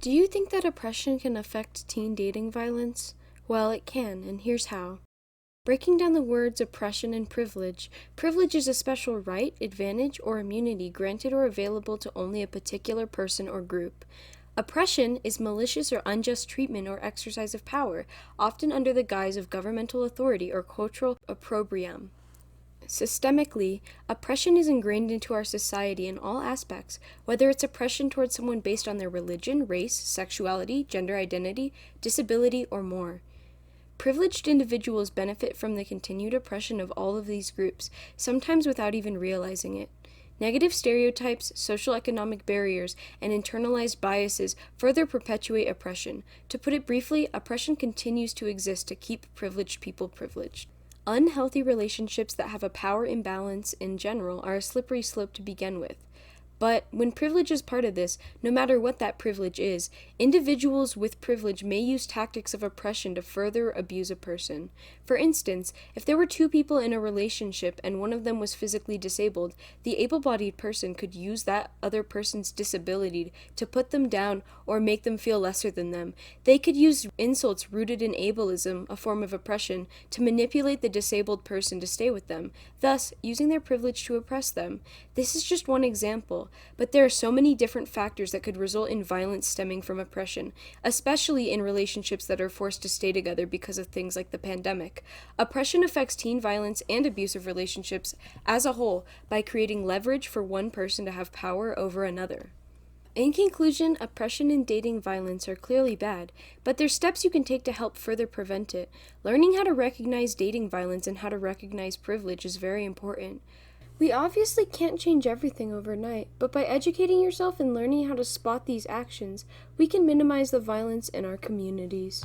Do you think that oppression can affect teen dating violence? Well, it can, and here's how. Breaking down the words oppression and privilege, privilege is a special right, advantage, or immunity granted or available to only a particular person or group. Oppression is malicious or unjust treatment or exercise of power, often under the guise of governmental authority or cultural opprobrium. Systemically, oppression is ingrained into our society in all aspects, whether it's oppression towards someone based on their religion, race, sexuality, gender identity, disability, or more. Privileged individuals benefit from the continued oppression of all of these groups, sometimes without even realizing it. Negative stereotypes, social economic barriers, and internalized biases further perpetuate oppression. To put it briefly, oppression continues to exist to keep privileged people privileged. Unhealthy relationships that have a power imbalance in general are a slippery slope to begin with. But when privilege is part of this, no matter what that privilege is, individuals with privilege may use tactics of oppression to further abuse a person. For instance, if there were two people in a relationship and one of them was physically disabled, the able-bodied person could use that other person's disability to put them down or make them feel lesser than them. They could use insults rooted in ableism, a form of oppression, to manipulate the disabled person to stay with them, thus using their privilege to oppress them. This is just one example, but there are so many different factors that could result in violence stemming from oppression, especially in relationships that are forced to stay together because of things like the pandemic. Oppression affects teen violence and abusive relationships as a whole by creating leverage for one person to have power over another. In conclusion, oppression and dating violence are clearly bad, but there's steps you can take to help further prevent it. Learning how to recognize dating violence and how to recognize privilege is very important. We obviously can't change everything overnight, but by educating yourself and learning how to spot these actions, we can minimize the violence in our communities.